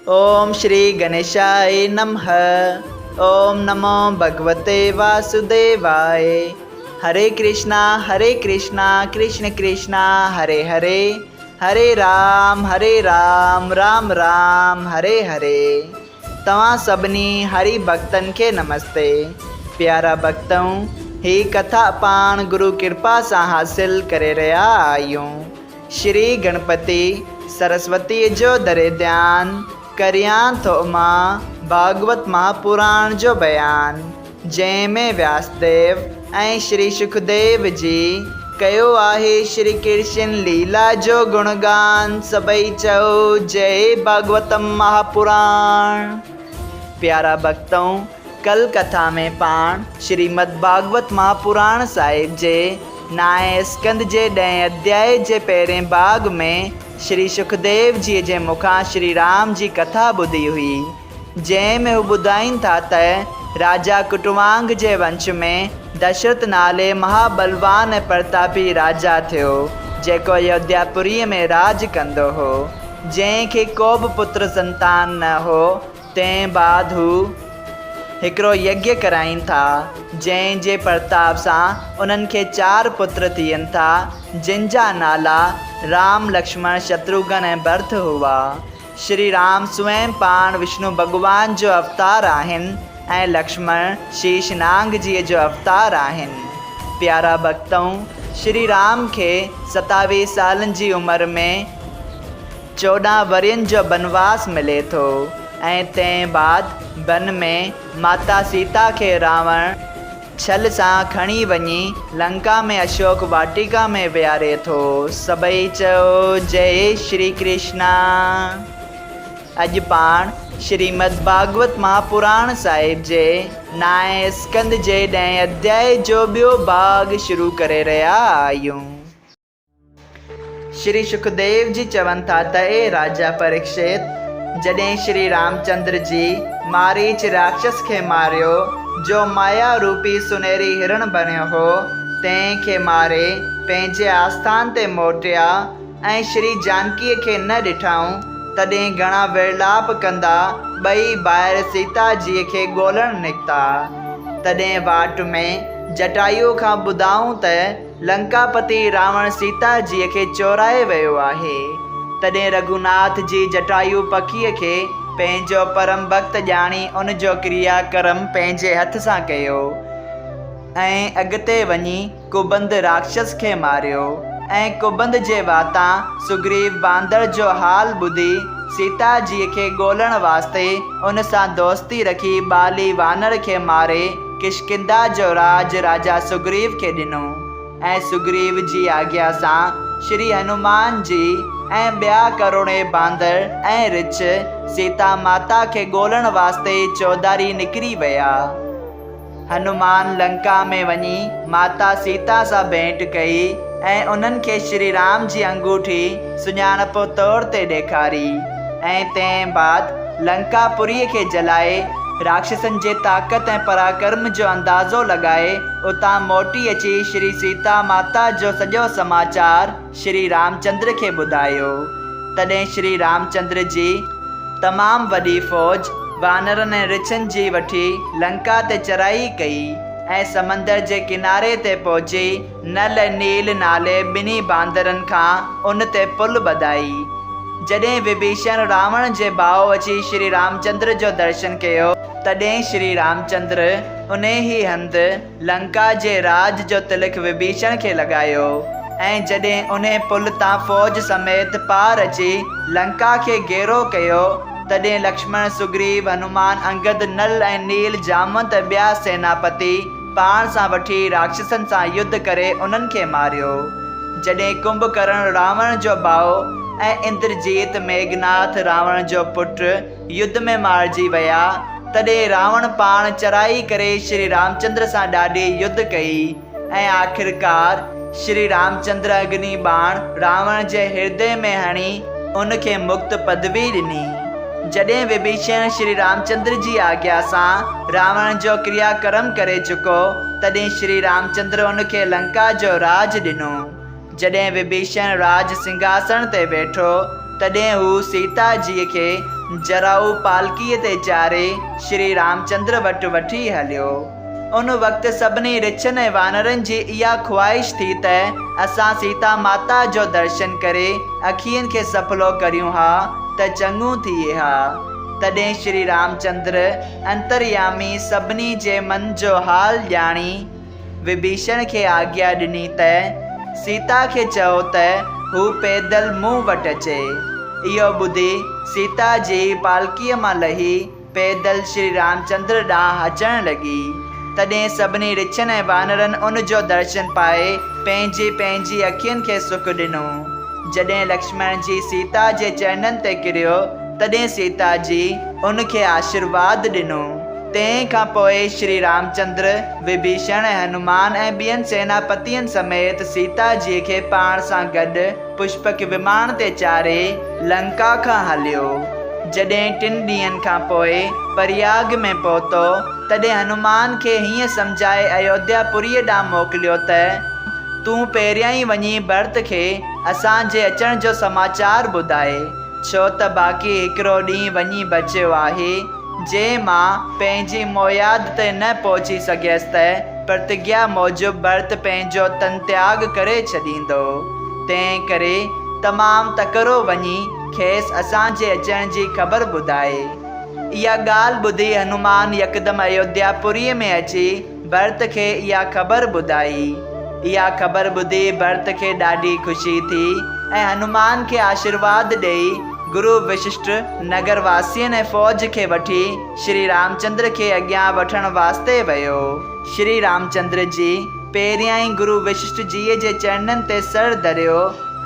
ओम श्री गणेशाय नमः। ओम नमो भगवते वासुदेवाय। हरे कृष्णा कृष्ण कृष्णा हरे हरे, हरे राम राम राम हरे हरे। तव्हां सभिनी हरि भक्तन के नमस्ते। प्यारा भक्तों, ही कथा पाण गुरु कृपा से हासिल करे रहा आयूं। श्री गणपति सरस्वती जो दरे ध्यान करियां तो मां भागवत महापुराण जो बयान, जंहिंमें व्यासदेव ऐं श्री सुखदेव जी कयो आहे श्री कृष्ण लीला जो गुणगान। सभई चओ जय भागवतम महापुराण। प्यारा भक्तों, कल कथा में पाण श्रीमद् भागवत महापुराण साहिब जे नाए स्कंद जे 10 अध्याय जे पहिरें भाग में श्री सुखदेव जी जे मुखां श्री राम जी कथा ॿुधी हुई, जंहिंमें हू ॿुधाइनि था त राजा कुटवांग जे वंश में दशरथ नाले महाबलवान ऐं प्रतापी राजा थियो, जेको अयोध्यापुरीअ में राज कंदो हो। जंहिंखे को बि पुत्र संतान न हो। तंहिं बाद हू हिकिड़ो यज्ञ कराइनि था, जंहिं जे प्रताप सां उन्हनि खे 4 पुत्र थियनि था, जिन जा नाला राम, लक्ष्मण, शत्रुघ्न ऐं भरत हुआ। श्री राम स्वयं पाण विष्णु भगवान जो अवतार आहिनि ऐं लक्ष्मण शीशनाग जी जो अवतार आहिनि। प्यारा भक्तों, श्री राम खे 27 सालनि जी उमिरि में 14 वरियनि जो बनवास मिले थो ऐं तंहिं बाद वन में माता सीता खे रावण छल सां खणी वञी लंका में अशोक वाटिका में विहारे थो। सभई चओ जय श्री कृष्णा। अॼु पाण श्रीमद् भागवत महापुराण साहिब जे नाए स्कंद जे 10 अध्याय जो ॿियो भाग शुरू करे रहिया आहियूं। श्री सुखदेव जी चवनि था त ए राजा परीक्षित, जॾहिं श्री रामचंद्र जी मारीच राक्षस खे मारियो, जो माया रूपी सुनहरी हिरण बनियो हो, तंहिंखे मारे पंहिंजे आस्थान ते मोटिया ऐं श्री जानकीअ खे न ॾिठाऊं, तॾहिं घणा विर्लाप कंदा ॿई ॿाहिरि सीता जीअ खे ॻोल्हण निकिता। तॾहिं वाट में जटायु खां ॿुधाऊं त लंकापति रावण सीता जीअ खे चोराए वियो आहे। तॾहिं रघुनाथ जी जटायु पखीअ खे पंहिंजो परम भक्त ॼाणी उन जो क्रियाक्रम पंहिंजे हथ सां कयो ऐं अॻिते वञी कुबंद राक्षस खे मारियो। ऐं कुबंद जे वातां सुग्रीव बांदर जो हाल ॿुधी सीता जीअ खे ॻोल्हण वास्ते उन सां दोस्ती रखी बाली वानर खे मारे किष्किंधा जो राज राजा सुग्रीव खे ॾिनो ऐं सुग्रीव जी आज्ञा सां श्री हनुमान जी ऐं ॿिया करोड़े बांदर ऐं रिछ सीता माता खे ॻोल्हण वास्ते चौधारी निकिरी विया। हनुमान लंका में वञी माता सीता सां भेंट कई ऐं उन्हनि खे श्री राम जी अंगूठी सुञाणप तौर ते ॾेखारी ऐं तंहिं बाद लंकापुरीअ खे जलाए राक्षसनि जे ताक़त ऐं पराक्रम जो अंदाज़ो लॻाए उतां मोटी अची श्री सीता माता जो सॼो समाचार श्री रामचंद्र खे ॿुधायो। तॾहिं श्री रामचंद्र जी तमामु वॾी फ़ौज वानरनि ऐं रिछनि जी वठी लंका ते चढ़ाई कई ऐं समंदर जे किनारे ते पहुची नल ऐं नील नाले 2 बांदरनि खां उन ते पुल ॿधाई। जॾहिं विभीषण रावण जे भाउ अची श्री रामचंद्र जो दर्शन कयो, तॾहिं श्री रामचंद्र उन ई हंधि लंका जे राज जो तिलक विभीषण खे लॻायो ऐं जॾहिं उन पुल तां फ़ौज समेत पार अची लंका खे घेरो कयो, तॾहिं लक्ष्मण, सुग्रीव, हनुमान, अंगद, नल ऐं नील, जामवंत ऐं ॿिया सेनापति पाण सां वठी राक्षसनि सां युद्ध करे उन्हनि खे मारियो। जॾहिं कुंभकर्ण रावण जो भाउ ऐं इंद्रजीत मेघनाथ रावण जो पुटु युद्ध में मारिजी विया, तॾहिं रावण पाण चढ़ाई करे श्री रामचंद्र सां ॾाढी युद्ध कई ऐं आख़िरकार श्री रामचंद्र अग्नि बाण रावण जे हृदय में हणी उनखे मुक्त पदवी ॾिनी। जॾहिं विभीषण श्री रामचंद्र जी आज्ञा सां रावण जो क्रियाक्रम करे चुको, तॾहिं श्री रामचंद्र उनखे लंका जो राज ॾिनो। जॾहिं विभीषण राज सिंहासन ते वेठो, तॾहिं हू सीता जीअ खे जराऊ पालकीअ ते चारे श्री रामचंद्र वटि वठी हलियो। उन वक़्तु सभिनी रिछनि ऐं वानरनि जी इहा ख़्वाहिश थी त असां सीता माता जो दर्शन करे अखियुनि खे सफलो करियूं हा त चङो थिए हा। तॾहिं श्री रामचंद्र अंतर्यामी सभिनी जे मन जो हाल ॼाणी विभीषण खे आज्ञा ॾिनी त सीता खे चओ त हू पैदल मूं वटि अचे। इहो ॿुधी सीता जी पालकीअ मां लही पैदल श्री रामचंद्र ॾांहुं अचण लॻी। तॾहिं सभिनी रिछनि ऐं वानरनि उन जो दर्शन पाए पंहिंजी पंहिंजी अखियुनि खे सुख ॾिनो। जॾहिं लक्ष्मण जी सीता जे चरणनि ते किरियो तॾहिं सीता जी उनखे आशीर्वाद ॾिनो। तंहिंखां पोइ श्री रामचंद्र विभीषण ऐं हनुमान ऐं ॿियनि सेनापतियुनि समेत सीता जीअ खे पाण सां गॾु पुष्पक विमान ते चारे लंका खां हलियो। जॾहिं 3 ॾींहंनि खां पोइ प्रयाग में पहुतो तॾहिं हनुमान खे हीअं सम्झाए अयोध्यापुरीअ ॾांहुं मोकिलियो त तूं पहिरियां ई वञी भरत खे असांजे अचण जो समाचार ॿुधाए, छो त बाक़ी हिकिड़ो ॾींहुं वञी बचियो आहे। जे मां पंहिंजी मोयाद ते न पहुची सघियसि त प्रतिज्ञा मूजिबि भरत पंहिंजो तन त्याग करे छॾींदो। तंहिं करे तमामु तकिड़ो वञी खेसि असांजे अचण जी ख़बर ॿुधाए। इहा ॻाल्हि ॿुधी हनुमान यकदमि अयोध्यापुरीअ में अची भरत खे इहा ख़बर ॿुधाई। इहा ख़बर ॿुधी भरत खे ॾाढी ख़ुशी थी ऐं हनुमान खे आशीर्वाद ॾेई गुरु वशिष्ठ नगर वासियुनि ऐं फ़ौज खे वठी श्री रामचंद्र खे अॻियां वठण वास्ते वियो। श्री रामचंद्र जी पहिरियां ई गुरु वशिष्ठ जीअ जे चरणनि ते सर धरियो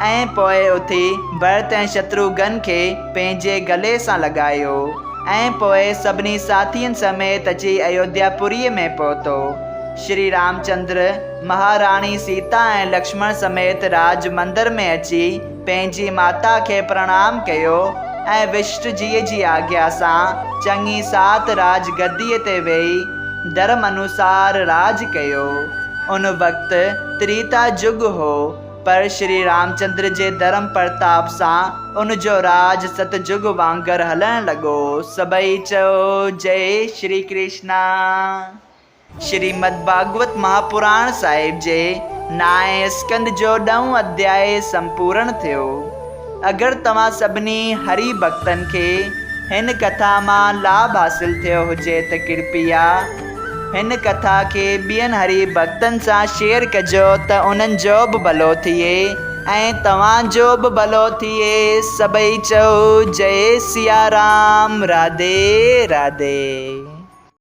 ऐं पोइ उथी भरत ऐं शत्रुघ्न खे पंहिंजे गले सां लॻायो ऐं पोइ सभिनी साथियुनि समेत अची अयोध्यापुरीअ में पहुतो। श्री रामचंद्र महाराणी सीता ऐं लक्ष्मण समेत राज मंदिर में अची पंहिंजी माता खे प्रणाम कयो ऐं विशिष्ठ जीअ जी आज्ञा सां चङी सात राज गद्दीअ ते वेही धर्म अनुसार राज कयो। उन वक़्तु त्रेता युग हो, पर श्री रामचंद्र जे धर्म प्रताप सां उन जो राज सतयुग वांगुरु हलण लॻो। सभई चओ जय श्री कृष्णा। श्रीमद् भागवत महापुराण साहिब जे 9 स्कंद जो 9 अध्याय संपूर्ण थियो। अगरि तव्हां सभिनी हरि भक्तनि खे हिन कथा मां लाभ हासिल थियो हुजे त कृपया हिन कथा खे ॿियनि हरि भक्तनि सां शेयर कजो त उन्हनि जो बि भलो थिए ऐं तव्हांजो बि भलो थिए। सभई चओ जय सिया राम। राधे राधे।